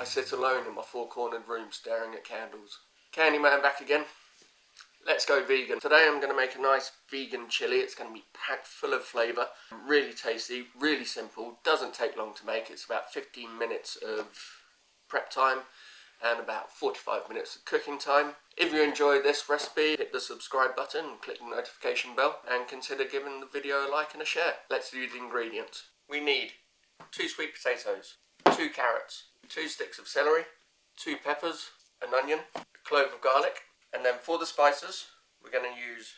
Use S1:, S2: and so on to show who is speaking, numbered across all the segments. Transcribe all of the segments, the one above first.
S1: I sit alone in my four-cornered room staring at candles. Candyman back again. Let's go vegan. Today I'm going to make a nice vegan chili. It's going to be packed full of flavour, really tasty, really simple, doesn't take long to make. It's about 15 minutes of prep time and about 45 minutes of cooking time. If you enjoyed this recipe, hit the subscribe button and click the notification bell and consider giving the video a like and a share. Let's do the ingredients. We need 2 sweet potatoes, 2 carrots, 2 sticks of celery, 2 peppers, an onion, a clove of garlic, and then for the spices we're going to use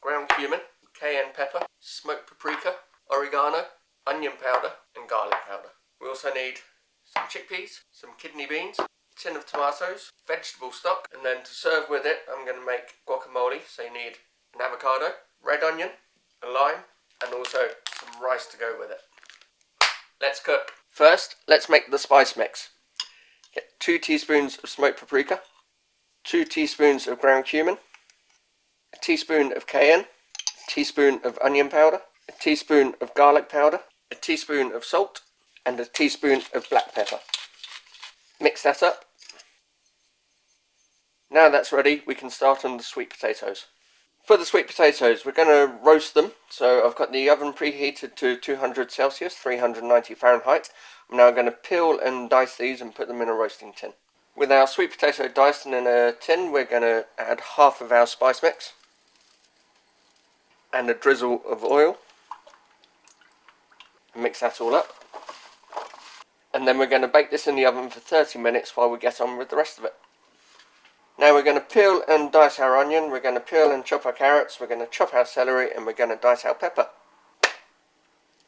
S1: ground cumin, cayenne pepper, smoked paprika, oregano, onion powder and garlic powder. We also need some chickpeas, some kidney beans, a tin of tomatoes, vegetable stock, and then to serve with it I'm going to make guacamole, so you need an avocado, red onion, a lime, and also some rice to go with it. Let's cook. First, let's make the spice mix. Get 2 teaspoons of smoked paprika, 2 teaspoons of ground cumin, a teaspoon of cayenne, a teaspoon of onion powder, a teaspoon of garlic powder, a teaspoon of salt, and a teaspoon of black pepper. Mix that up. Now that's ready, we can start on the sweet potatoes. For the sweet potatoes, we're going to roast them. So I've got the oven preheated to 200 Celsius, 390 Fahrenheit. I'm now going to peel and dice these and put them in a roasting tin. With our sweet potato diced and in a tin, we're going to add half of our spice mix and a drizzle of oil. Mix that all up. And then we're going to bake this in the oven for 30 minutes while we get on with the rest of it. Now we're going to peel and dice our onion, we're going to peel and chop our carrots, we're going to chop our celery, and we're going to dice our pepper.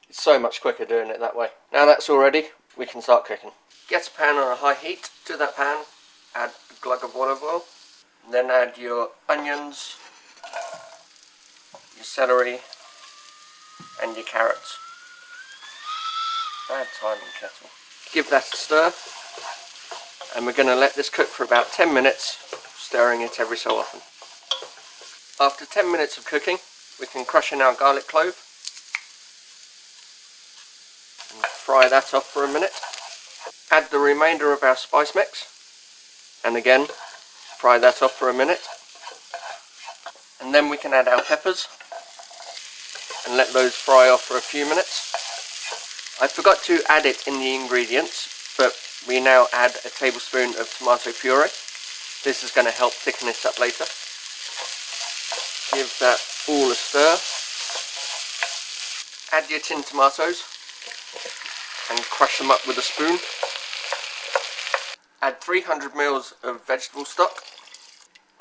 S1: It's so much quicker doing it that way. Now that's all ready, we can start cooking. Get a pan on a high heat. To that pan, add a glug of olive oil. Then add your onions, your celery, and your carrots. Bad timing, kettle. Give that a stir. And we're going to let this cook for about 10 minutes, stirring it every so often. After 10 minutes of cooking, we can crush in our garlic clove and fry that off for a minute. Add the remainder of our spice mix and again fry that off for a minute. And then we can add our peppers and let those fry off for a few minutes. I forgot to add it in the ingredients, but we now add a tablespoon of tomato puree. This is going to help thicken it up later. Give that all a stir. Add your tinned tomatoes and crush them up with a spoon. Add 300 ml of vegetable stock.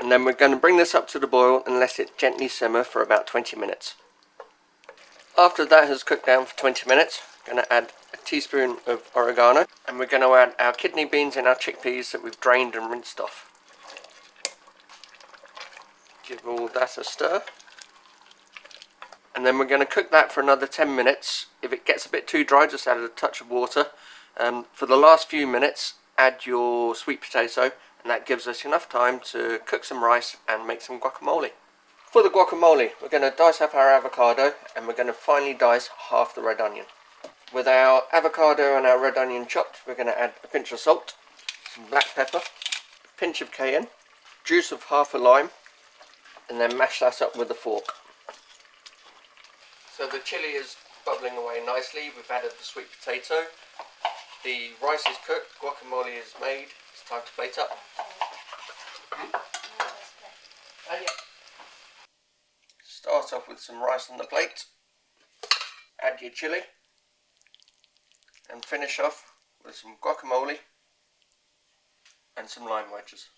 S1: And then we're going to bring this up to the boil and let it gently simmer for about 20 minutes. After that has cooked down for 20 minutes, I'm going to add a teaspoon of oregano, and we're going to add our kidney beans and our chickpeas that we've drained and rinsed off. Give all that a stir. And then we're going to cook that for another 10 minutes. If it gets a bit too dry, just add a touch of water. For the last few minutes, add your sweet potato, and that gives us enough time to cook some rice and make some guacamole. For the guacamole, we're going to dice up our avocado, and we're going to finely dice half the red onion. With our avocado and our red onion chopped, we're going to add a pinch of salt, some black pepper, a pinch of cayenne, juice of half a lime, and then mash that up with a fork. So the chili is bubbling away nicely. We've added the sweet potato, the rice is cooked, guacamole is made. It's time to plate up. Start off with some rice on the plate, add your chili, and finish off with some guacamole and some lime wedges.